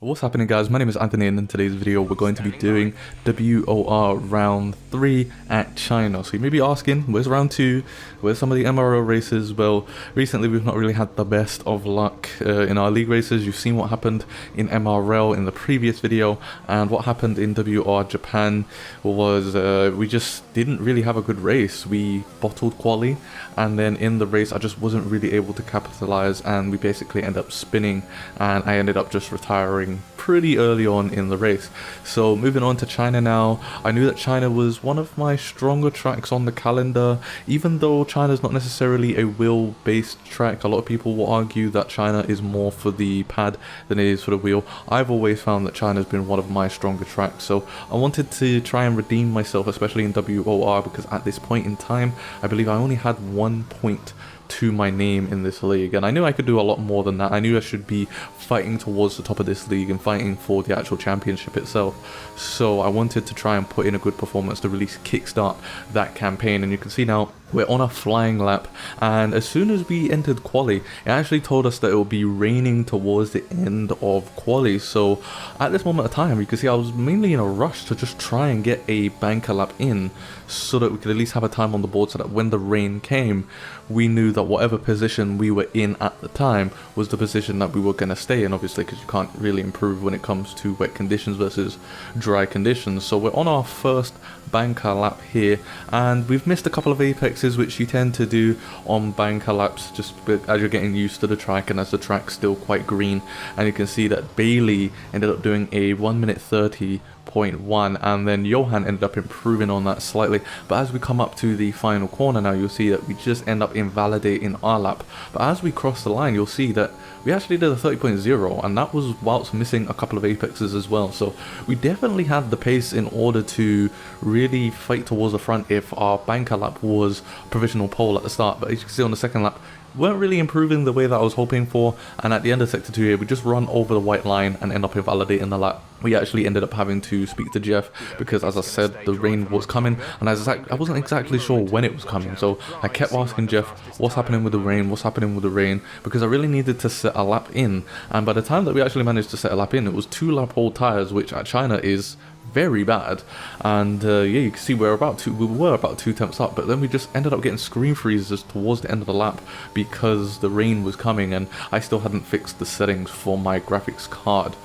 What's happening, guys? My name is Anthony, and in today's video we're going to be doing WOR round 3 at China. So you may be asking, where's round 2? Where's some of the MRL races? Well, recently we've not really had the best of luck in our league races. You've seen what happened in MRL in the previous video, and what happened in WR Japan was we just didn't really have a good race. We bottled Quali, and then in the race I just wasn't really able to capitalize, and we basically ended up spinning, and I ended up just retiring pretty early on in the race. So moving on to China now, I knew that China was one of my stronger tracks on the calendar. Even though China's not necessarily a wheel based track, a lot of people will argue that China is more for the pad than it is for the wheel. I've always found that China's been one of my stronger tracks, so I wanted to try and redeem myself, especially in WOR, because at this point in time I believe I only had 1 point to my name in this league, and I knew I could do a lot more than that. I knew I should be fighting towards the top of this league and fighting for the actual championship itself, so I wanted to try and put in a good performance to really kickstart that campaign. And you can see now we're on a flying lap, and as soon as we entered Quali, it actually told us that it would be raining towards the end of Quali. So at this moment of time, you can see I was mainly in a rush to just try and get a banker lap in, so that we could at least have a time on the board, so that when the rain came, we knew that whatever position we were in at the time was the position that we were going to stay in, obviously, because you can't really improve when it comes to wet conditions versus dry conditions. So we're on our first banker lap here, and we've missed a couple of apexes, which you tend to do on banker laps just as you're getting used to the track and as the track's still quite green. And you can see that Bailey ended up doing a 1:30.1, and then Johan ended up improving on that slightly. But as we come up to the final corner now, you'll see that we just end up invalidating our lap. But as we cross the line, you'll see that we actually did a 30.0, and that was whilst missing a couple of apexes as well. So we definitely had the pace in order to really fight towards the front if our banker lap was provisional pole at the start. But as you can see on the second lap, weren't really improving the way that I was hoping for, and at the end of sector 2 here, we just run over the white line and end up invalidating the lap. We actually ended up having to speak to Jeff because, as I said, the rain was coming, and I wasn't exactly sure when it was coming. So I kept asking Jeff, what's happening with the rain, what's happening with the rain, because I really needed to set a lap in. And by the time that we actually managed to set a lap in, it was 2 lap old tires, which at China is very bad. And yeah, you can see we were about 2 temps up, but then we just ended up getting screen freezes towards the end of the lap because the rain was coming, and I still hadn't fixed the settings for my graphics card.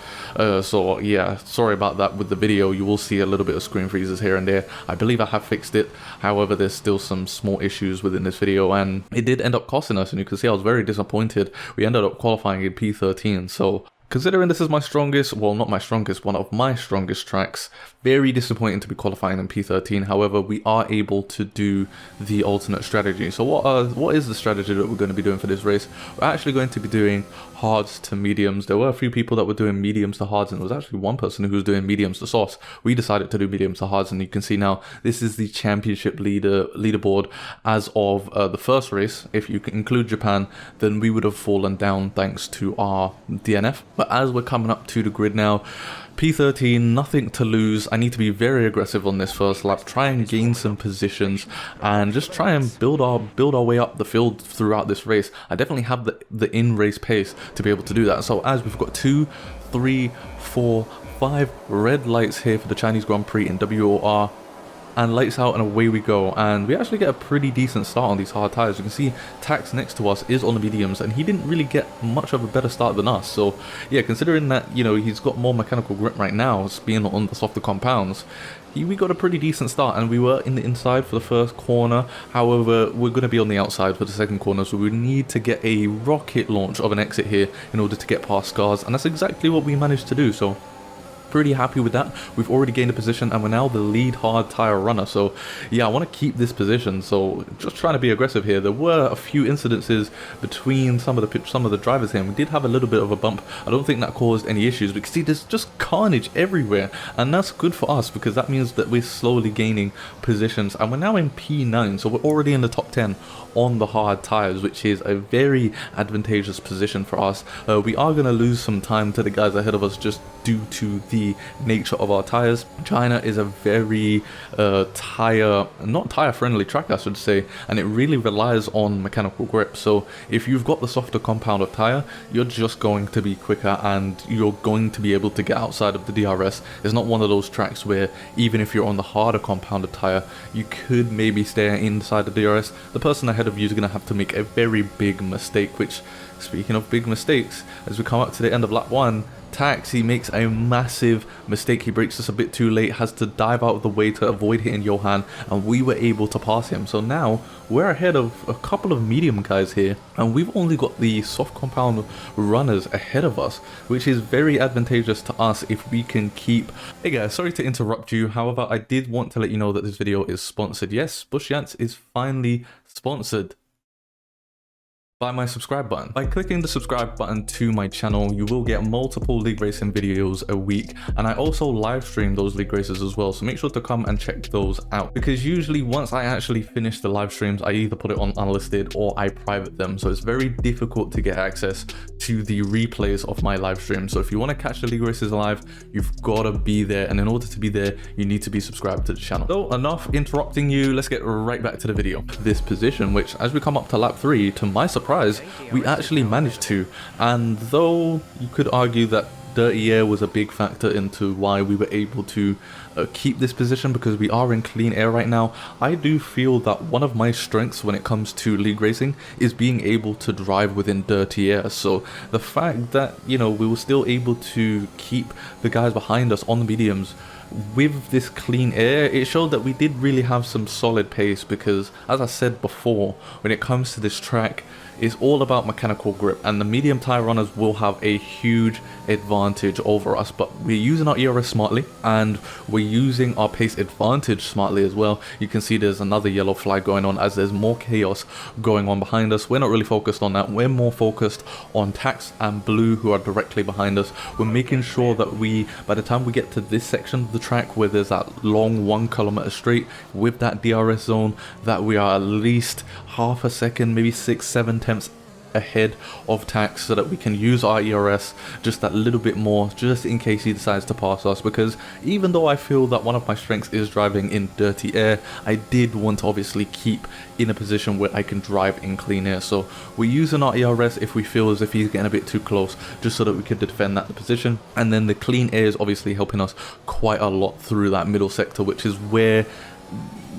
So yeah, sorry about that with the video. You will see a little bit of screen freezes here and there. I believe I have fixed it, however there's still some small issues within this video, and it did end up costing us, and you can see I was very disappointed. We ended up qualifying in P13, so considering this is my strongest, well, not my strongest, one of my strongest tracks, very disappointing to be qualifying in P13. However, we are able to do the alternate strategy. So what is the strategy that we're going to be doing for this race? We're actually going to be doing hards to mediums. There were a few people that were doing mediums to hards, and there was actually one person who was doing mediums to sauce. We decided to do mediums to hards, and you can see now this is the championship leaderboard as of the first race. If you can include Japan, then we would have fallen down thanks to our DNF. But as we're coming up to the grid now, P13, nothing to lose. I need to be very aggressive on this first lap, try and gain some positions, and just try and build our way up the field throughout this race. I definitely have the in-race pace to be able to do that. So as we've got 2, 3, 4, 5 red lights here for the Chinese Grand Prix in WOR, and lights out and away we go, and we actually get a pretty decent start on these hard tires. You can see Tax next to us is on the mediums, and he didn't really get much of a better start than us. So yeah, considering that, you know, he's got more mechanical grip right now, being on the softer compounds, we got a pretty decent start, and we were in the inside for the first corner. However, we're going to be on the outside for the second corner, so we need to get a rocket launch of an exit here in order to get past Scars, and that's exactly what we managed to do. So pretty happy with that. We've already gained a position, and we're now the lead hard tire runner. So yeah, I want to keep this position, so just trying to be aggressive here. There were a few incidences between some of the drivers here, and we did have a little bit of a bump. I don't think that caused any issues, but you can see there's just carnage everywhere, and that's good for us because that means that we're slowly gaining positions, and we're now in P9, so we're already in the top 10 on the hard tires, which is a very advantageous position for us. We are going to lose some time to the guys ahead of us just due to the the nature of our tires. China is a very not tire friendly track, I should say, and it really relies on mechanical grip. So if you've got the softer compound of tire, you're just going to be quicker and you're going to be able to get outside of the DRS. It's not one of those tracks where even if you're on the harder compounded tire, you could maybe stay inside the DRS. The person ahead of you is going to have to make a very big mistake, which, speaking of big mistakes, as we come up to the end of lap 1, Tax, he makes a massive mistake. He brakes us a bit too late, has to dive out of the way to avoid hitting Johan, and we were able to pass him. So now we're ahead of a couple of medium guys here, and we've only got the soft compound runners ahead of us, which is very advantageous to us if we can keep... Hey guys, sorry to interrupt you. However, I did want to let you know that this video is sponsored. Yes, BushiAntz is finally sponsored by my subscribe button. By clicking the subscribe button to my channel, you will get multiple league racing videos a week, and I also live stream those league races as well, so make sure to come and check those out, because usually once I actually finish the live streams, I either put it on unlisted or I private them, so it's very difficult to get access to the replays of my live stream. So if you want to catch the league races live, you've got to be there, and in order to be there, you need to be subscribed to the channel. So enough interrupting you, let's get right back to the video. This position, which as we come up to lap 3, to my surprise, we actually managed to, and though you could argue that dirty air was a big factor into why we were able to keep this position, because we are in clean air right now, I do feel that one of my strengths when it comes to league racing is being able to drive within dirty air. So the fact that, you know, we were still able to keep the guys behind us on the mediums with this clean air, it showed that we did really have some solid pace, because as I said before, when it comes to this track, it's all about mechanical grip, and the medium tire runners will have a huge advantage over us. But we're using our ERS smartly, and we're using our pace advantage smartly as well. You can see there's another yellow flag going on as there's more chaos going on behind us. We're not really focused on that. We're more focused on Tax and Blue, who are directly behind us. We're making sure that we, by the time we get to this section of the track where there's that long 1 kilometer straight with that DRS zone, that we are at least half a second, maybe 6-7 tenths ahead of Tax, so that we can use our ERS just that little bit more, just in case he decides to pass us. Because even though I feel that one of my strengths is driving in dirty air, I did want to obviously keep in a position where I can drive in clean air. So we're using our ERS if we feel as if he's getting a bit too close, just so that we could defend that position. And then the clean air is obviously helping us quite a lot through that middle sector, which is where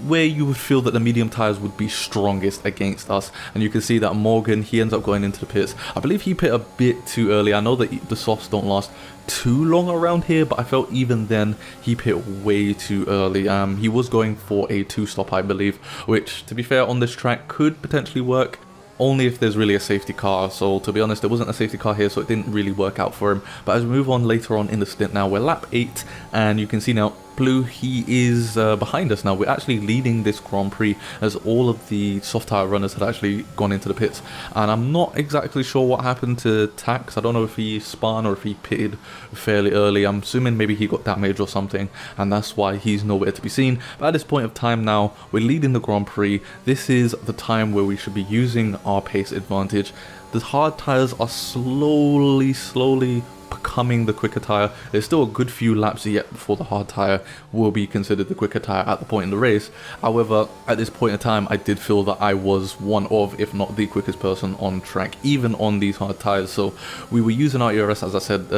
you would feel that the medium tires would be strongest against us. And you can see that Morgan, he ends up going into the pits. I believe he pit a bit too early. I know that the softs don't last too long around here, but I felt even then he pit way too early. He was going for a 2-stop, I believe, which, to be fair, on this track could potentially work, only if there's really a safety car. So to be honest, there wasn't a safety car here, so it didn't really work out for him. But as we move on later on in the stint now, we're lap 8, and you can see now Blue, he is behind us now. We're actually leading this Grand Prix, as all of the soft tire runners had actually gone into the pits, and I'm not exactly sure what happened to Tax. I don't know if he spun or if he pitted fairly early. I'm assuming maybe he got damaged or something, and that's why he's nowhere to be seen. But at this point of time now, we're leading the Grand Prix. This is the time where we should be using our pace advantage. The hard tires are slowly becoming the quicker tire. There's still a good few laps yet before the hard tire will be considered the quicker tire at the point in the race. However, at this point in time, I did feel that I was one of, if not the quickest person on track, even on these hard tires. So we were using our ERS, as I said,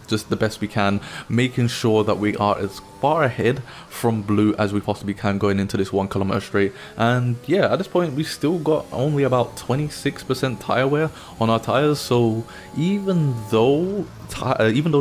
just the best we can, making sure that we are as far ahead from Blue as we possibly can going into this 1 kilometer straight. And yeah, at this point we still got only about 26% tire wear on our tires. So even though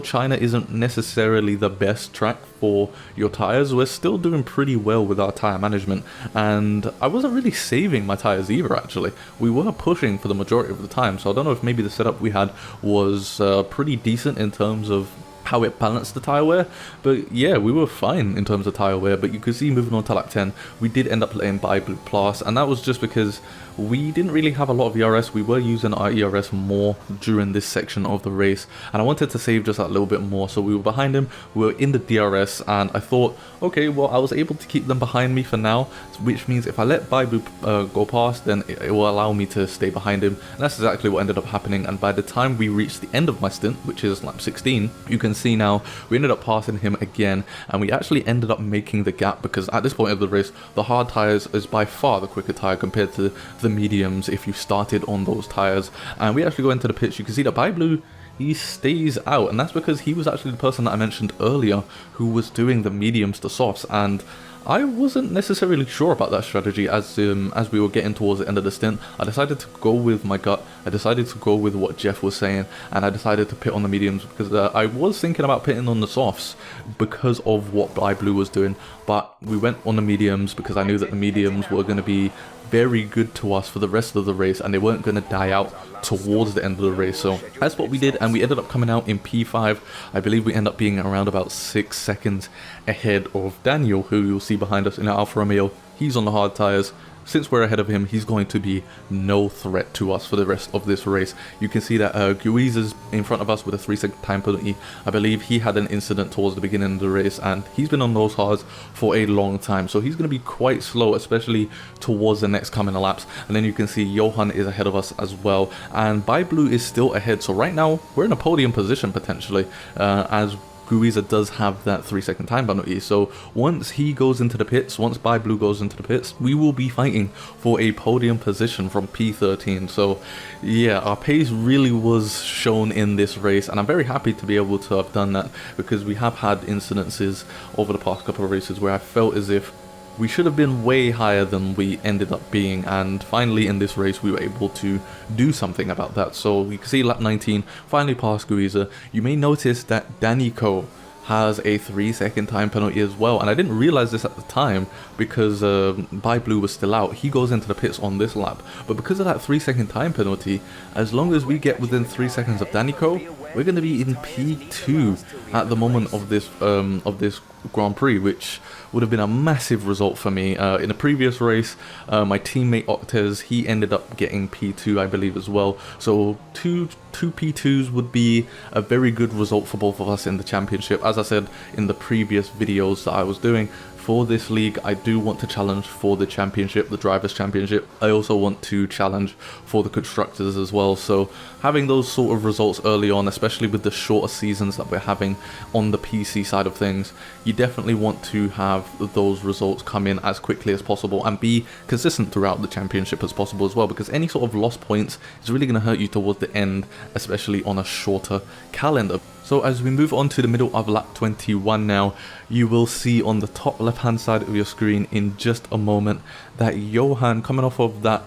China isn't necessarily the best track for your tires, we're still doing pretty well with our tire management. And I wasn't really saving my tires either, actually. We were pushing for the majority of the time, so I don't know if maybe the setup we had was pretty decent in terms of how it balanced the tire wear. But yeah, we were fine in terms of tire wear. But you could see moving on to lap 10, we did end up letting by Blue Plus, and that was just because we didn't really have a lot of ERS. We were using our ERS more during this section of the race, and I wanted to save just that little bit more. So we were behind him, we were in the DRS, and I thought, okay, well, I was able to keep them behind me for now, which means if I let Baibu go past, then it will allow me to stay behind him. And that's exactly what ended up happening. And by the time we reached the end of my stint, which is lap 16, you can see now, we ended up passing him again, and we actually ended up making the gap, because at this point of the race, the hard tires is by far the quicker tire compared to the mediums if you started on those tires. And we actually go into the pits. You can see that Blue, he stays out, and that's because he was actually the person that I mentioned earlier who was doing the mediums to softs, and I wasn't necessarily sure about that strategy as we were getting towards the end of the stint. I decided to go with my gut. I decided to go with what Jeff was saying, and I decided to pit on the mediums because I was thinking about pitting on the softs because of what Blue was doing, but we went on the mediums because I knew that the mediums were going to be very good to us for the rest of the race, and they weren't going to die out towards the end of the race. So that's what we did, and we ended up coming out in P5. I believe we end up being around about 6 seconds ahead of Daniel, who you'll see behind us in our Alfa Romeo. He's on the hard tires. Since we're ahead of him, he's going to be no threat to us for the rest of this race. You can see that Guiza's in front of us with a 3-second time penalty. I believe he had an incident towards the beginning of the race, and he's been on those hards for a long time. So he's going to be quite slow, especially towards the next coming laps. And then you can see Johan is ahead of us as well. And Blue is still ahead. So right now, we're in a podium position potentially, as Guiza does have that 3-second time penalty. So once he goes into the pits, once Blue goes into the pits, we will be fighting for a podium position from P13. So yeah, our pace really was shown in this race, and I'm very happy to be able to have done that, because we have had incidences over the past couple of races where I felt as if we should have been way higher than we ended up being, and finally in this race we were able to do something about that. So you can see lap 19, finally past Guiza. You may notice that Danico has a 3-second time penalty as well, and I didn't realize this at the time because Blue was still out. He goes into the pits on this lap, but because of that 3-second time penalty, as long as we get within 3 seconds of Danico, we're going to be in P2 at the moment of this Grand Prix, which would have been a massive result for me. In a previous race, my teammate Octez, he ended up getting P2, I believe, as well. So two P2s would be a very good result for both of us in the championship. As I said in the previous videos that I was doing, for this league, I do want to challenge for the championship, the Drivers' Championship. I also want to challenge for the Constructors as well. So having those sort of results early on, especially with the shorter seasons that we're having on the PC side of things, you definitely want to have those results come in as quickly as possible and be consistent throughout the championship as possible as well, because any sort of lost points is really going to hurt you towards the end, especially on a shorter calendar. So as we move on to the middle of lap 21 now, you will see on the top left hand side of your screen in just a moment that Johan, coming off of that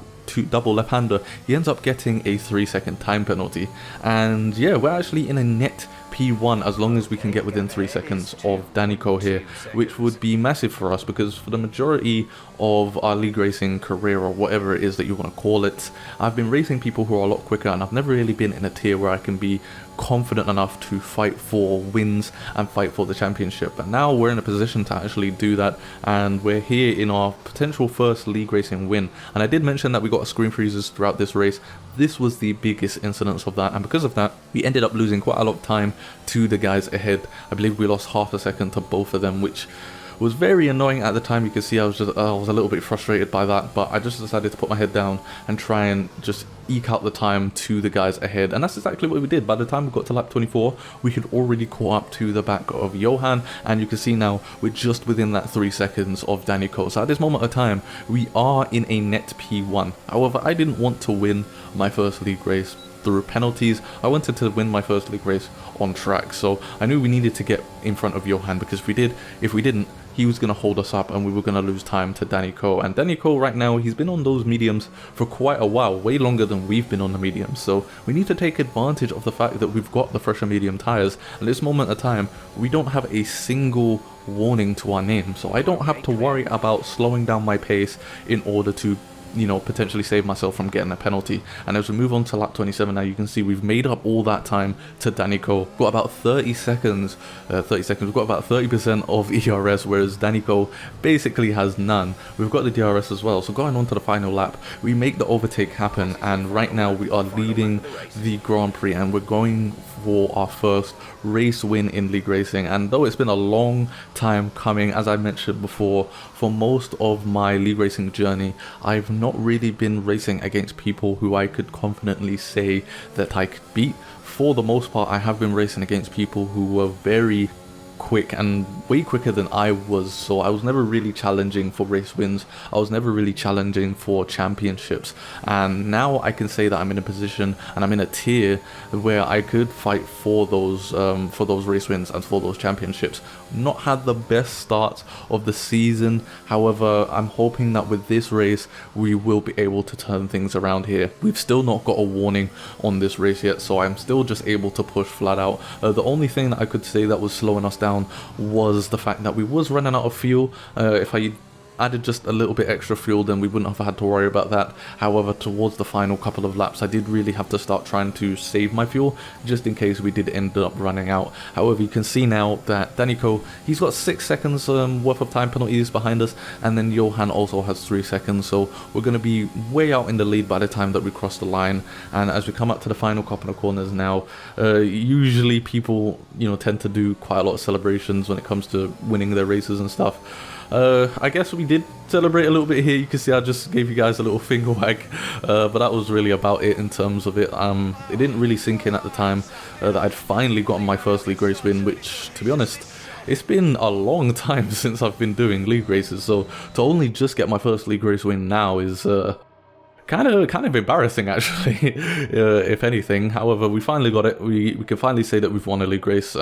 double left-hander, he ends up getting a 3-second time penalty. And yeah, we're actually in a net P1 as long as we can get within 3 seconds of Danico here, which would be massive for us, because for the majority of our league racing career, or whatever it is that you want to call it, I've been racing people who are a lot quicker, and I've never really been in a tier where I can be confident enough to fight for wins and fight for the championship. But now we're in a position to actually do that, and we're here in our potential first league racing win. And I did mention that we got screen freezes throughout this race. This was the biggest incidence of that, and because of that, we ended up losing quite a lot of time to the guys ahead. I believe we lost half a second to both of them, which was very annoying at the time. You can see I was a little bit frustrated by that, but I just decided to put my head down and try and just eke out the time to the guys ahead, and that's exactly what we did. By the time we got to lap 24, we had already caught up to the back of Johan, and you can see now we're just within that 3 seconds of Danico. So at this moment of time, we are in a net P1. However, I didn't want to win my first league race through penalties. I wanted to win my first league race on track, so I knew we needed to get in front of Johan, because if we didn't, he was going to hold us up and we were going to lose time to Danico. And Danico right now, he's been on those mediums for quite a while, way longer than we've been on the mediums. So we need to take advantage of the fact that we've got the fresher medium tires. At this moment of time, we don't have a single warning to our name, so I don't have to worry about slowing down my pace in order to, you know, potentially save myself from getting a penalty. And as we move on to lap 27 now, you can see we've made up all that time to Danico. We've got about 30 seconds, we've got about 30% of ERS, whereas Danico basically has none. We've got the DRS as well, so going on to the final lap, we make the overtake happen, and right now we are leading the Grand Prix, and we're going for our first race win in league racing. And though it's been a long time coming, as I mentioned before, for most of my league racing journey, I've not really been racing against people who I could confidently say that I could beat. for the most part, I have been racing against people who were very quick and way quicker than I was, so I was never really challenging for race wins. I was never really challenging for championships, and now I can say that I'm in a position and I'm in a tier where I could fight for those race wins and for those championships. Not had the best start of the season, however I'm hoping that with this race we will be able to turn things around here. We've still not got a warning on this race yet, so I'm still just able to push flat out. The only thing that I could say that was slowing us down was the fact that we was running out of fuel. If I added just a little bit extra fuel, then we wouldn't have had to worry about that. However, towards the final couple of laps, I did really have to start trying to save my fuel just in case we did end up running out. However, you can see now that Danico, he's got 6 seconds worth of time penalties behind us, and then Johan also has 3 seconds, so we're going to be way out in the lead by the time that we cross the line. And as we come up to the final couple of corners now, usually people, you know, tend to do quite a lot of celebrations when it comes to winning their races and stuff. I guess we did celebrate a little bit here. You can see I just gave you guys a little finger wag, but that was really about it in terms of it. It didn't really sink in at the time that I'd finally gotten my first league race win, which, to be honest, it's been a long time since I've been doing league races, so to only just get my first league race win now is kind of embarrassing, actually, if anything. However, we finally got it. We can finally say that we've won a league race.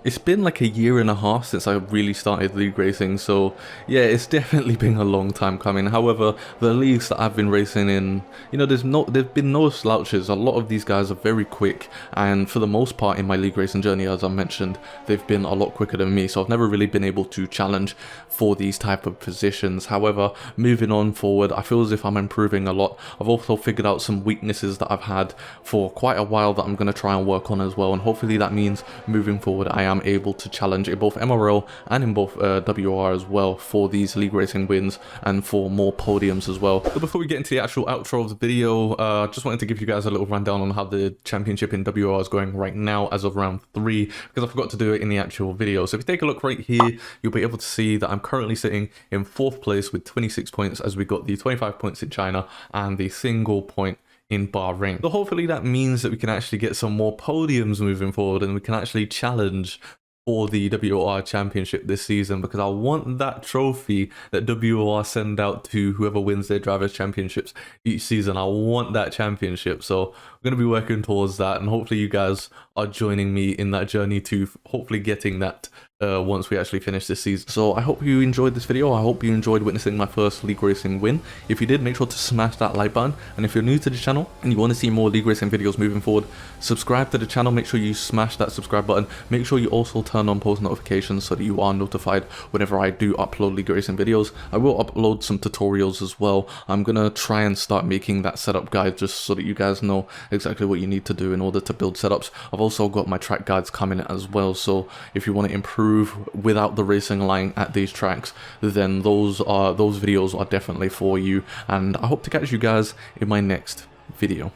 It's been like a year and a half since I really started league racing, so yeah, it's definitely been a long time coming. However, the leagues that I've been racing in, you know, there's been no slouches. A lot of these guys are very quick, and for the most part in my league racing journey, as I mentioned, they've been a lot quicker than me, so I've never really been able to challenge for these type of positions. However, moving on forward, I feel as if I'm improving a lot. I've also figured out some weaknesses that I've had for quite a while that I'm going to try and work on as well, and hopefully that means moving forward I am able to challenge in both MRL and in both WR as well for these league racing wins and for more podiums as well. But before we get into the actual outro of the video, just wanted to give you guys a little rundown on how the championship in WR is going right now as of round 3, because I forgot to do it in the actual video. So if you take a look right here, you'll be able to see that I'm currently sitting in 4th place with 26 points, as we got the 25 points in China and the single point in Bahrain. So hopefully that means that we can actually get some more podiums moving forward, and we can actually challenge for the WR Championship this season, because I want that trophy that WR send out to whoever wins their Drivers' Championships each season. I want that championship, so we're going to be working towards that, and hopefully you guys are joining me in that journey to hopefully getting that once we actually finish this season. So I hope you enjoyed this video. I hope you enjoyed witnessing my first league racing win. If you did, make sure to smash that like button, and if you're new to the channel and you want to see more league racing videos moving forward, subscribe to the channel. Make sure you smash that subscribe button. Make sure you also turn on post notifications so that you are notified whenever I do upload league racing videos. I will upload some tutorials as well. I'm gonna try and start making that setup guide just so that you guys know exactly what you need to do in order to build setups. I've also got my track guides coming as well, so if you want to improve without the racing line at these tracks, then those videos are definitely for you, and I hope to catch you guys in my next video.